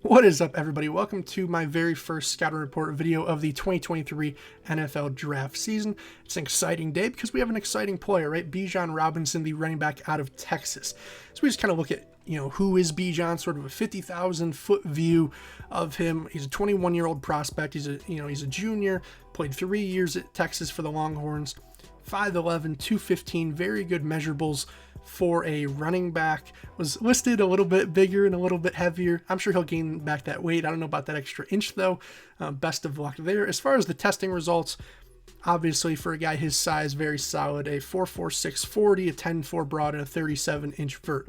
What is up, everybody? Welcome to my very first Scouting Report video of the 2023 NFL Draft season. It's an exciting day because we have an exciting player, right? Bijan Robinson, the running back out of Texas. So we just kind of look at, who is Bijan, sort of a 50,000-foot view of him. He's a 21-year-old prospect. He's a junior, played 3 years at Texas for the Longhorns. 5'11", 215, very good measurables for a running back. Was listed a little bit bigger and a little bit heavier. I'm sure he'll gain back that weight. I don't know about that extra inch though. Best of luck there. As far as the testing results, obviously for a guy his size, very solid. A 4.46 40, a 10.4 broad, and a 37-inch vert.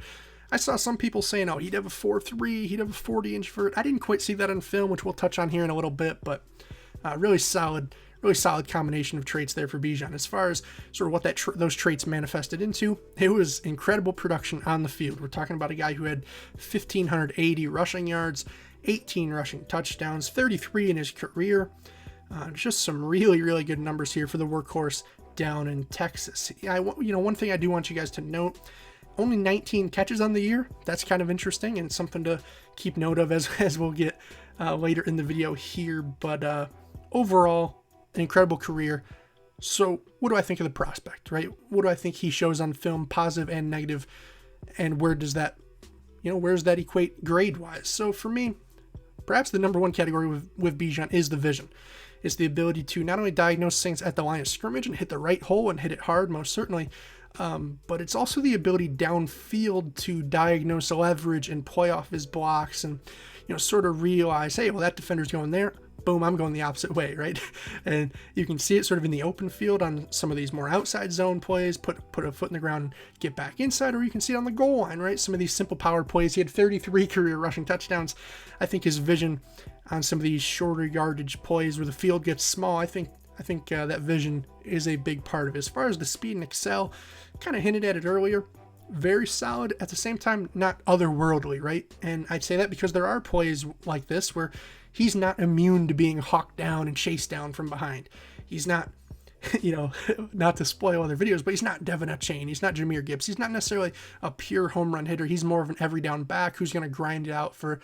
I saw some people saying, oh, he'd have a 4.3, he'd have a 40-inch vert. I didn't quite see that on film, which we'll touch on here in a little bit, but really solid combination of traits there for Bijan. As far as sort of what those traits manifested into, it was incredible production on the field. We're talking about a guy who had 1,580 rushing yards, 18 rushing touchdowns, 33 in his career. Just some really good numbers here for the workhorse down in Texas. One thing I do want you guys to note, only 19 catches on the year. That's kind of interesting and something to keep note of as we'll get later in the video here. But overall, an incredible career. So what do I think of the prospect, right? What do I think he shows on film, positive and negative, and where does that equate grade-wise? So for me, perhaps the number one category with Bijan is the vision. It's the ability to not only diagnose things at the line of scrimmage and hit the right hole and hit it hard, most certainly, but it's also the ability downfield to diagnose leverage and play off his blocks and, sort of realize, hey, well, that defender's going there. Boom, I'm going the opposite way, right? And you can see it sort of in the open field on some of these more outside zone plays, put a foot in the ground and get back inside, or you can see it on the goal line, right? Some of these simple power plays. He had 33 career rushing touchdowns. I think his vision on some of these shorter yardage plays where the field gets small, I think that vision is a big part of it. As far as the speed and excel, kind of hinted at it earlier, very solid, at the same time not otherworldly, right? And I'd say that because there are plays like this where he's not immune to being hawked down and chased down from behind. He's not, not to spoil other videos, but he's not Devin Achane. He's not Jahmyr Gibbs. He's not necessarily a pure home run hitter. He's more of an every down back who's going to grind it out for,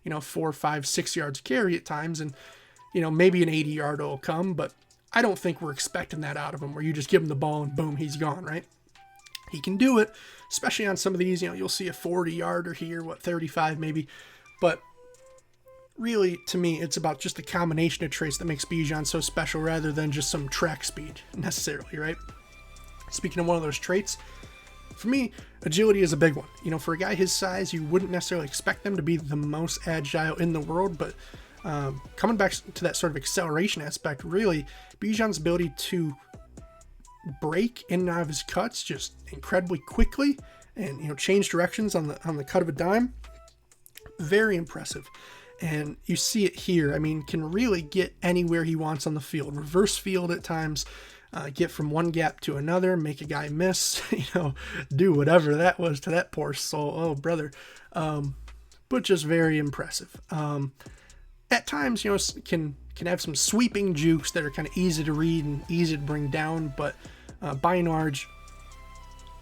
4, 5, 6 yards carry at times. And, maybe an 80-yard will come, but I don't think we're expecting that out of him where you just give him the ball and boom, he's gone, right? He can do it, especially on some of these, you'll see a 40-yarder here, 35 maybe, but really, to me, it's about just the combination of traits that makes Bijan so special rather than just some track speed necessarily, right? Speaking of one of those traits, for me, agility is a big one. For a guy his size, you wouldn't necessarily expect them to be the most agile in the world, but coming back to that sort of acceleration aspect, really, Bijan's ability to break in and out of his cuts just incredibly quickly and, change directions on the cut of a dime, very impressive. And you see it here. Can really get anywhere he wants on the field. Reverse field at times, get from one gap to another, make a guy miss, do whatever that was to that poor soul. Oh, brother. But just very impressive. At times, can have some sweeping jukes that are kind of easy to read and easy to bring down. But by and large,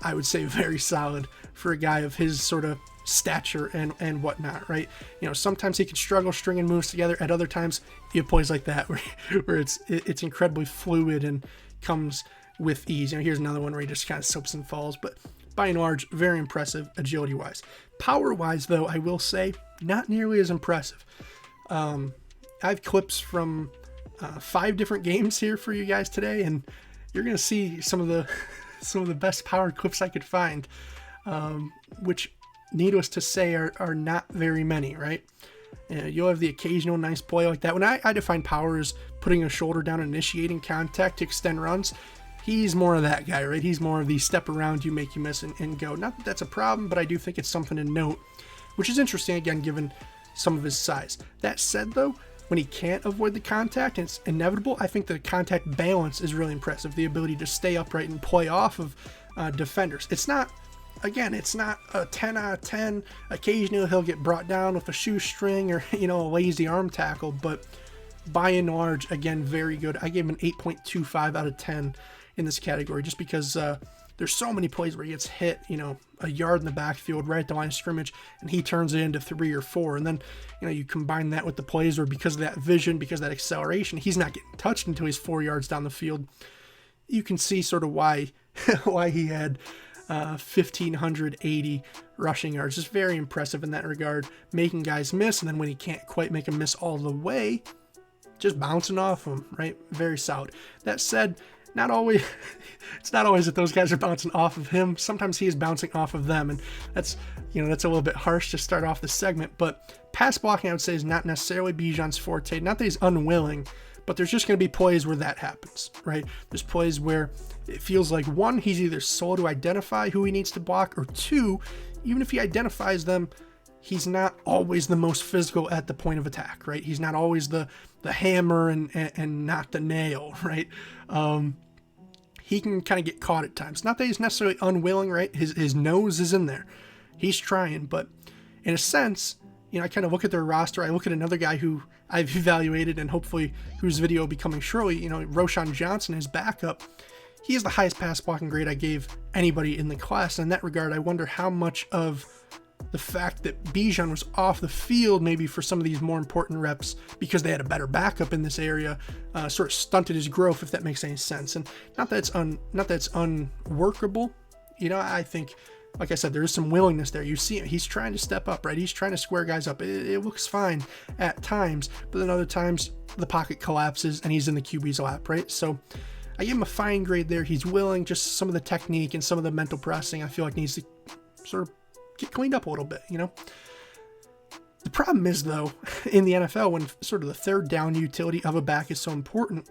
I would say very solid for a guy of his sort of stature and whatnot, right? Sometimes he can struggle stringing moves together. At other times, you have plays like that where it's incredibly fluid and comes with ease. Here's another one where he just kind of slips and falls, but by and large, very impressive agility-wise. Power-wise, though, I will say, not nearly as impressive. I have clips from 5 different games here for you guys today, and you're going to see some of the best power clips I could find, which, needless to say, are not very many, right? You'll have the occasional nice play like that. When I define power as putting a shoulder down and initiating contact to extend runs, he's more of that guy, right? He's more of the step around you, make you miss, and go. Not that that's a problem, but I do think it's something to note, which is interesting, again, given some of his size. That said, though, when he can't avoid the contact and it's inevitable, I think the contact balance is really impressive. The ability to stay upright and play off of defenders. It's not a 10 out of 10. Occasionally he'll get brought down with a shoestring or, a lazy arm tackle, but by and large, again, very good. I gave him an 8.25 out of 10 in this category just because there's so many plays where he gets hit, a yard in the backfield right at the line of scrimmage, and he turns it into 3 or 4. And then, you combine that with the plays where because of that vision, because of that acceleration, he's not getting touched until he's 4 yards down the field. You can see sort of why he had 1,580 rushing yards. Just very impressive in that regard, making guys miss, and then when he can't quite make them miss all the way, just bouncing off them, right? Very solid. That said, it's not always that those guys are bouncing off of him. Sometimes he is bouncing off of them, and that's a little bit harsh to start off the segment. But pass blocking, I would say, is not necessarily Bijan's forte. Not that he's unwilling, but there's just going to be plays where that happens, right? There's plays where it feels like, one, he's either slow to identify who he needs to block, or two, even if he identifies them, he's not always the most physical at the point of attack, right? He's not always the hammer and not the nail, right? He can kind of get caught at times. Not that he's necessarily unwilling, right? His nose is in there. He's trying, but in a sense, I kind of look at their roster. I look at another guy who I've evaluated and hopefully whose video will be coming shortly, Roschon Johnson, his backup. He is the highest pass blocking grade I gave anybody in the class. And in that regard, I wonder how much of the fact that Bijan was off the field maybe for some of these more important reps because they had a better backup in this area sort of stunted his growth, if that makes any sense. And not that it's unworkable. I think, like I said, there is some willingness there. You see him, he's trying to step up, right? He's trying to square guys up. It looks fine at times, but then other times the pocket collapses and he's in the QB's lap, right? So I give him a fine grade there. He's willing. Just some of the technique and some of the mental pressing I feel like needs to sort of get cleaned up a little bit, The problem is, though, in the NFL, when sort of the third down utility of a back is so important,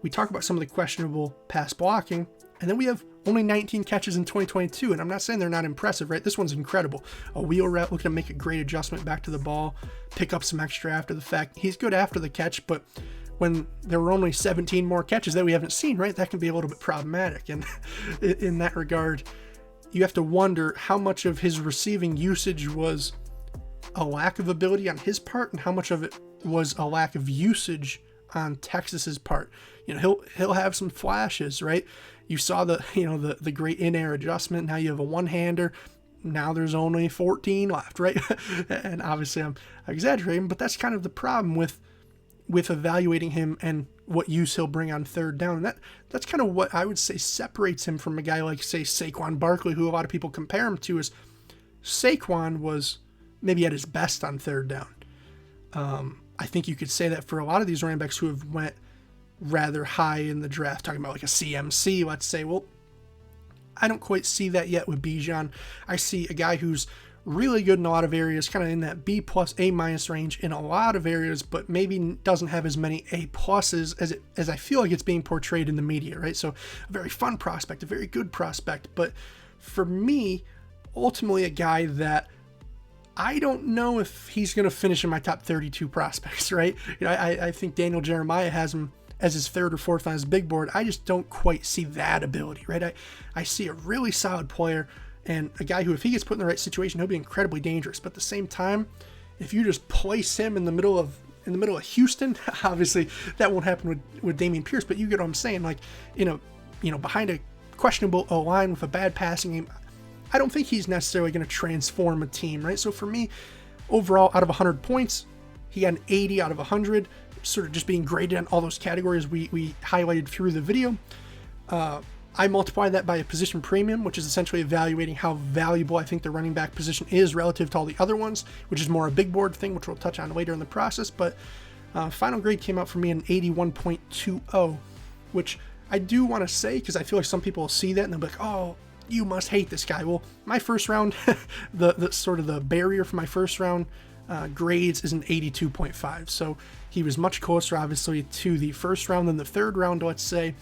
we talk about some of the questionable pass blocking, and then we have only 19 catches in 2022, and I'm not saying they're not impressive, right? This one's incredible. A wheel route, looking to make a great adjustment back to the ball, pick up some extra after the fact. He's good after the catch, but when there were only 17 more catches that we haven't seen, right, that can be a little bit problematic, and in that regard, you have to wonder how much of his receiving usage was a lack of ability on his part and how much of it was a lack of usage on Texas's part. He'll have some flashes, right? You saw the great in-air adjustment. Now you have a one-hander. Now there's only 14 left, right? And obviously I'm exaggerating, but that's kind of the problem with evaluating him and what use he'll bring on third down. And that's kind of what I would say separates him from a guy like, say, Saquon Barkley, who a lot of people compare him to. Is Saquon was maybe at his best on third down. I think you could say that for a lot of these running backs who have went rather high in the draft, talking about like a CMC, let's say. Well, I don't quite see that yet with Bijan. I see a guy who's really good in a lot of areas, kind of in that B+, A- range in a lot of areas, but maybe doesn't have as many A+ as I feel like it's being portrayed in the media, right? So a very fun prospect, a very good prospect, but for me, ultimately a guy that I don't know if he's going to finish in my top 32 prospects, right? I think Daniel Jeremiah has him as his third or fourth on his big board. I just don't quite see that ability, right? I see a really solid player and a guy who, if he gets put in the right situation, he'll be incredibly dangerous. But at the same time, if you just place him in the middle of Houston, obviously that won't happen with Dameon Pierce. But you get what I'm saying, like behind a questionable O-line with a bad passing game, I don't think he's necessarily going to transform a team, right? So for me, overall, out of 100 points, he got an 80 out of 100, sort of just being graded on all those categories we highlighted through the video. I multiply that by a position premium, which is essentially evaluating how valuable I think the running back position is relative to all the other ones, which is more a big board thing, which we'll touch on later in the process. But final grade came out for me an 81.20, which I do want to say, because I feel like some people will see that and they'll be like, oh, you must hate this guy. Well, my first round, the sort of the barrier for my first round grades is an 82.5. So he was much closer, obviously, to the first round than the third round, let's say.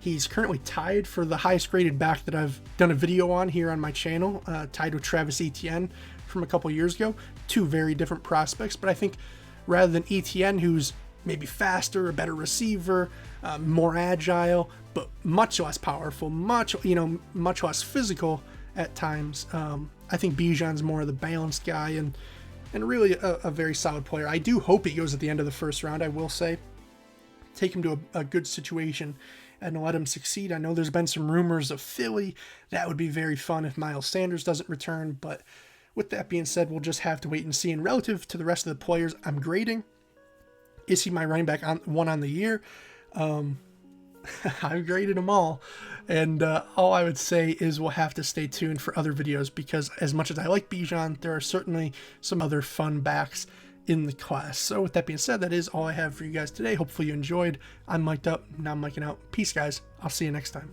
He's currently tied for the highest graded back that I've done a video on here on my channel, tied with Travis Etienne from a couple years ago. Two very different prospects, but I think rather than Etienne, who's maybe faster, a better receiver, more agile, but much less powerful, much less physical at times, I think Bijan's more of the balanced guy and really a very solid player. I do hope he goes at the end of the first round, I will say. Take him to a good situation and let him succeed. I know there's been some rumors of Philly. That would be very fun if Miles Sanders doesn't return, but with that being said, we'll just have to wait and see. And relative to the rest of the players I'm grading, is he my running back on the year? I've graded them all, and all I would say is we'll have to stay tuned for other videos, because as much as I like Bijan, there are certainly some other fun backs in the class. So with that being said, that is all I have for you guys today. Hopefully you enjoyed. I'm mic'd up, now I'm micing out. Peace, guys. I'll see you next time.